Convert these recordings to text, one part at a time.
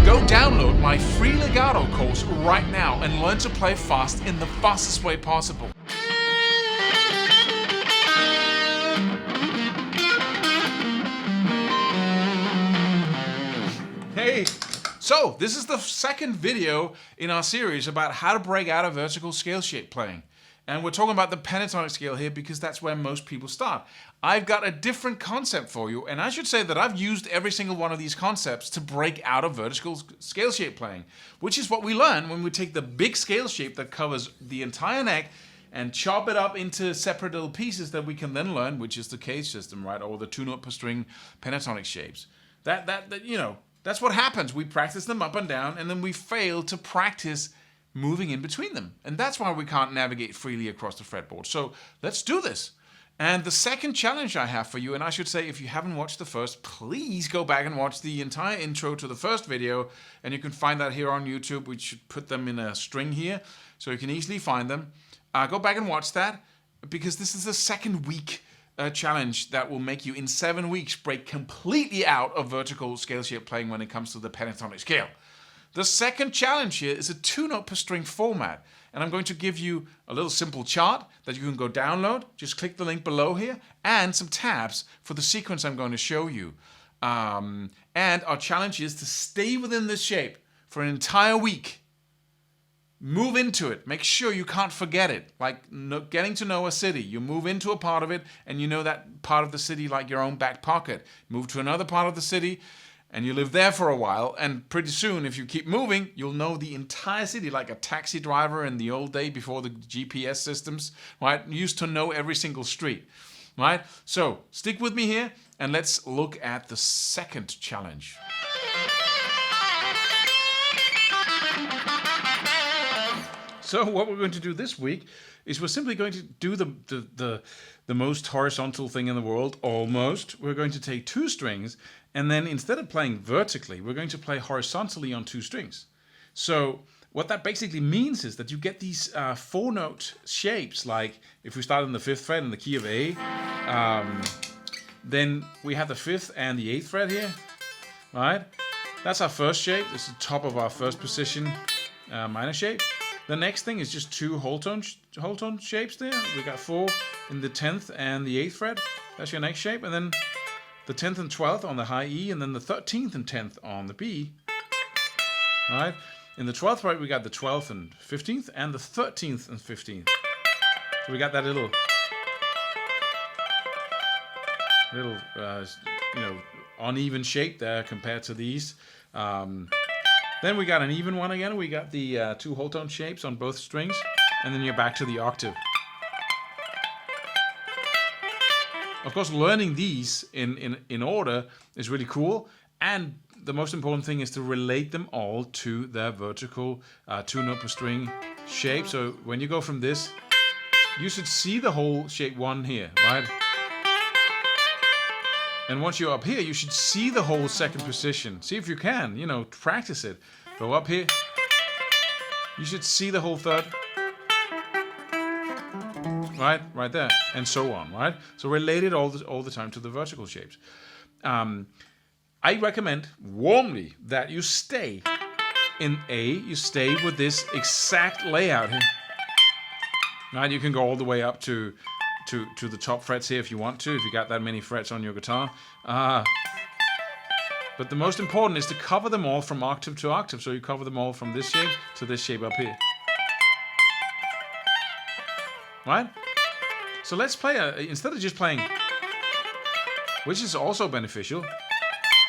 Go download my free legato course right now and learn to play fast in the fastest way possible. Hey! So, this is the second video in our series about how to break out of vertical scale shape playing. And we're talking about the pentatonic scale here because that's where most people start. I've got a different concept for you, and I should say that I've used every single one of these concepts to break out of vertical scale shape playing, which is what we learn when we take the big scale shape that covers the entire neck and chop it up into separate little pieces that we can then learn, which is the cage system, right? Or the 2-note per string pentatonic shapes. That's what happens. We practice them up and down, and then we fail to practice moving in between them. And that's why we can't navigate freely across the fretboard. So let's do this. And the second challenge I have for you, and I should say if you haven't watched the first, please go back and watch the entire intro to the first video. And you can find that here on YouTube. We should put them in a string here so you can easily find them. Go back and watch that because this is the second week challenge that will make you in 7 weeks break completely out of vertical scale shape playing when it comes to the pentatonic scale. The second challenge here is a 2-note per string format, and I'm going to give you a little simple chart that you can go download. Just click the link below here, and some tabs for the sequence I'm going to show you. And our challenge is to stay within this shape for an entire week. Move into it. Make sure you can't forget it. Like getting to know a city. You move into a part of it, and you know that part of the city like your own back pocket. Move to another part of the city, and you live there for a while, and pretty soon, if you keep moving, you'll know the entire city like a taxi driver in the old day before the GPS systems, right? You used to know every single street, right? So stick with me here, and let's look at the second challenge. So what we're going to do this week is we're simply going to do the most horizontal thing in the world, almost. We're going to take 2 strings, and then instead of playing vertically, we're going to play horizontally on 2 strings. So what that basically means is that you get these 4-note shapes, like if we start on the 5th fret in the key of A, then we have the 5th and the 8th fret here, right? That's our first shape. This is the top of our first position minor shape. The next thing is just 2 whole tone shapes there. We got 4 in the 10th and the 8th fret. That's your next shape. And then the 10th and 12th on the high E, and then the 13th and 10th on the B. All right. In the 12th fret, we got the 12th and 15th, and the 13th and 15th. So we got that little uneven shape there compared to these. Then we got an even one again. We got the 2 whole tone shapes on both strings, and then you're back to the octave. Of course, learning these in order is really cool, and the most important thing is to relate them all to their vertical 2-note per string shape. So when you go from this, you should see the whole shape 1 here, right? And once you're up here, you should see the whole second position. See if you can, practice it. Go up here. You should see the whole third. Right there. And so on, right? So relate it all the time to the vertical shapes. I recommend warmly that you stay in A. You stay with this exact layout here. Right? You can go all the way up to the top frets here if you want to, if you got that many frets on your guitar. But the most important is to cover them all from octave to octave. So you cover them all from this shape to this shape up here. Right? So let's play, instead of just playing, which is also beneficial,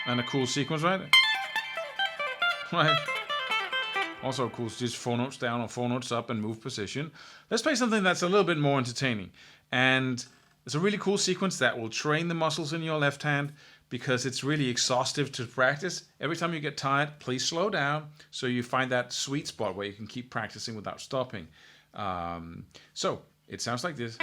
and a cool sequence, right? Right. Also cool, just 4 notes down or 4 notes up and move position. Let's play something that's a little bit more entertaining. And it's a really cool sequence that will train the muscles in your left hand because it's really exhaustive to practice. Every time you get tired, please slow down so you find that sweet spot where you can keep practicing without stopping. So it sounds like this.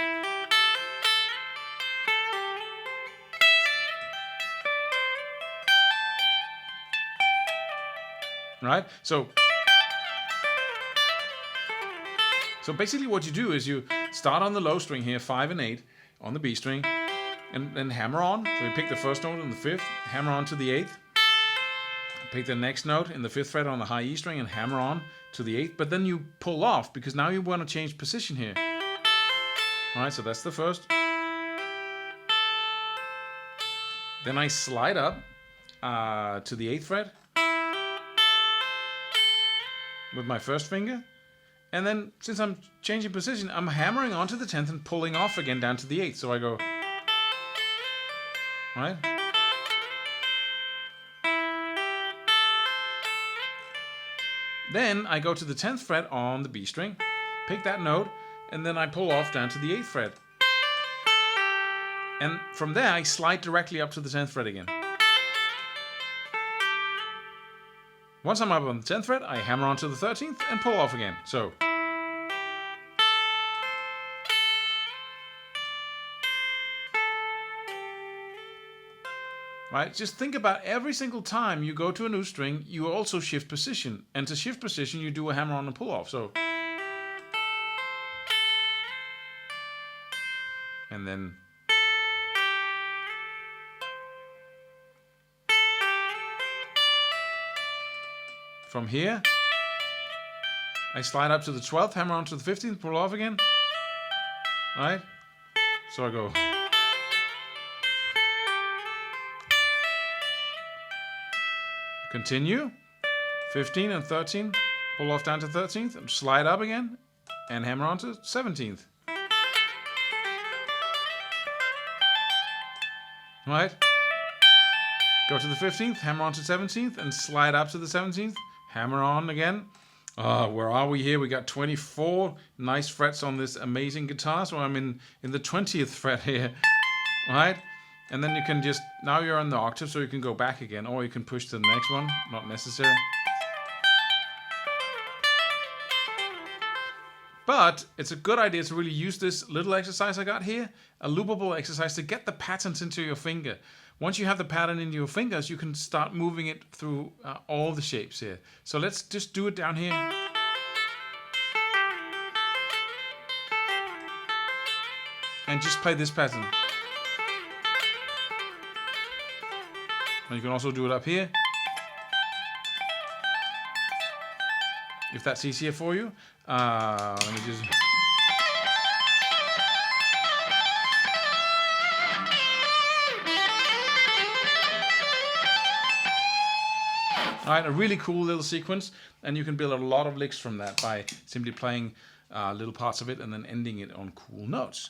Right? So basically what you do is you start on the low string here, 5 and 8, on the B string, and then hammer on. So you pick the first note on the 5th, hammer on to the 8th, pick the next note in the 5th fret on the high E string and hammer on to the 8th, but then you pull off because now you want to change position here. Alright, so that's the first. Then I slide up to the 8th fret with my first finger. And then, since I'm changing position, I'm hammering onto the 10th and pulling off again down to the 8th. So I go, right? Then I go to the 10th fret on the B string, pick that note, and then I pull off down to the 8th fret. And from there, I slide directly up to the 10th fret again. Once I'm up on the 10th fret, I hammer onto the 13th and pull off again. So. Right, just think about every single time you go to a new string, you also shift position. And to shift position, you do a hammer on and pull off. So. And then. From here, I slide up to the 12th, hammer onto the 15th, pull off again. Right? So I go. Continue. 15 and 13, pull off down to 13th, and slide up again, and hammer onto 17th. Right? Go to the 15th, hammer onto 17th, and slide up to the 17th. Hammer on again. Where are we here? We got 24 nice frets on this amazing guitar. So I'm in the 20th fret here. Right? And then you can just, now you're on the octave, so you can go back again. Or you can push to the next one. Not necessary. But it's a good idea to really use this little exercise I got here. A loopable exercise to get the patterns into your finger. Once you have the pattern in your fingers, you can start moving it through all the shapes here. So let's just do it down here. And just play this pattern. And you can also do it up here, if that's easier for you. Let me just... Alright, a really cool little sequence, and you can build a lot of licks from that by simply playing little parts of it and then ending it on cool notes.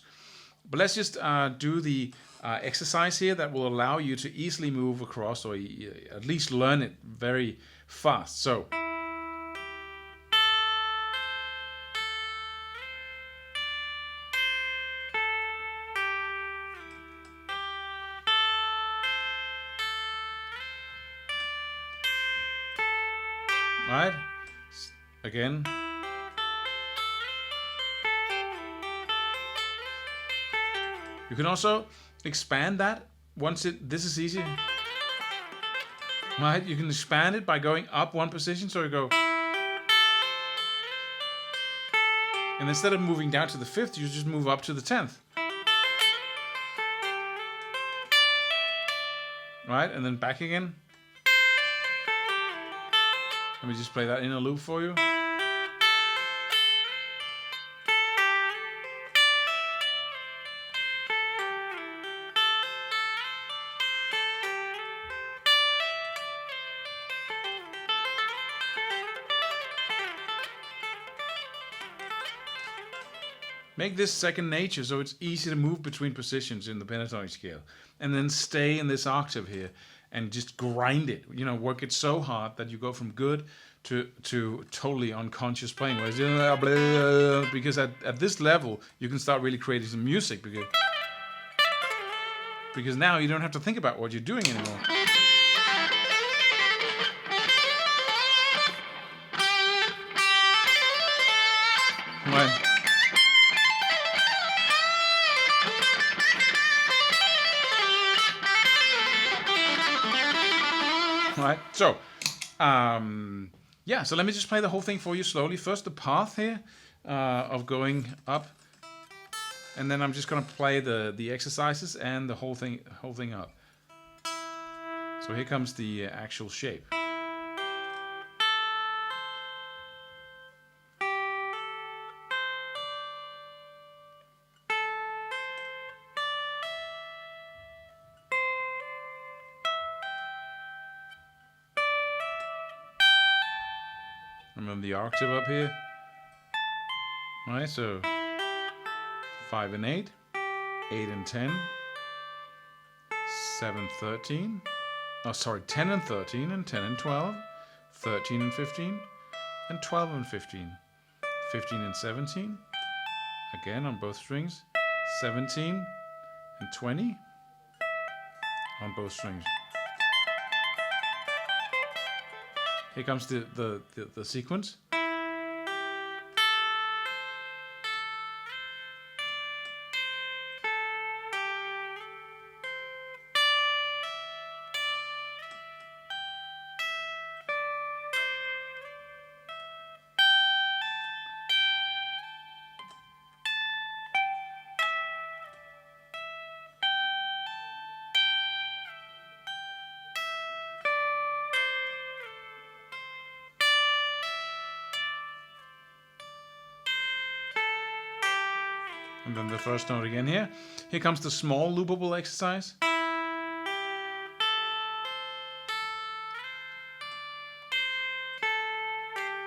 But let's just do the exercise here that will allow you to easily move across, or at least learn it very fast. So. Right? Again. You can also expand that once this is easy. Right? You can expand it by going up one position, so you go. And instead of moving down to the 5th, you just move up to the 10th. Right? And then back again. Let me just play that in a loop for you. Make this second nature so it's easy to move between positions in the pentatonic scale. And then stay in this octave here and just grind it. You know, work it so hard that you go from good to totally unconscious playing. Because at this level, you can start really creating some music. Because now you don't have to think about what you're doing anymore. Right. Right, so, yeah, so let me just play the whole thing for you slowly. First, the path here of going up, and then I'm just going to play the exercises and the whole thing up. So here comes the actual shape. Remember the octave up here? Right, so 5 and 8, 8 and 10, 7, 13. Oh, sorry, 10 and 13, and 10 and 12, 13 and 15, and 12 and 15, 15 and 17, again on both strings, 17 and 20 on both strings. Here comes the sequence. And then the first note again here. Here comes the small loopable exercise.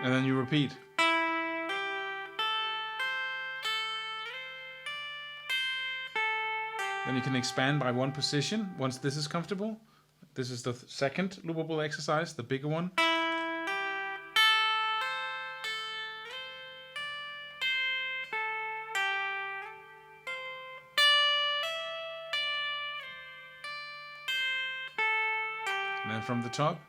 And then you repeat. Then you can expand by one position once this is comfortable. This is the second loopable exercise, the bigger one. And then from the top.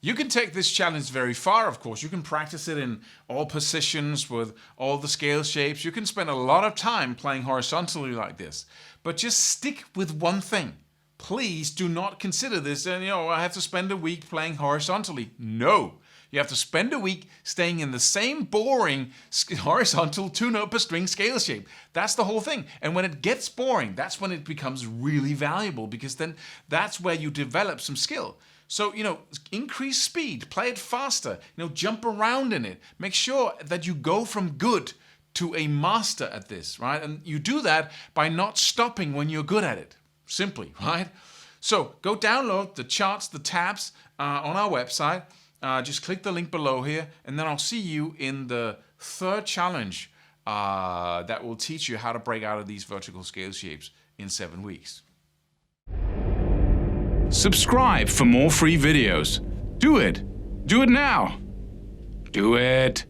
You can take this challenge very far, of course. You can practice it in all positions with all the scale shapes. You can spend a lot of time playing horizontally like this. But just stick with one thing. Please do not consider this, and I have to spend a week playing horizontally. No. You have to spend a week staying in the same boring horizontal 2-note per string scale shape. That's the whole thing. And when it gets boring, that's when it becomes really valuable, because then that's where you develop some skill. So, increase speed, play it faster, jump around in it. Make sure that you go from good to a master at this, right? And you do that by not stopping when you're good at it. Simply, right? So go download the charts, the tabs on our website. Just click the link below here, and then I'll see you in the third challenge that will teach you how to break out of these vertical scale shapes in 7 weeks. Subscribe for more free videos. Do it. Do it now. Do it.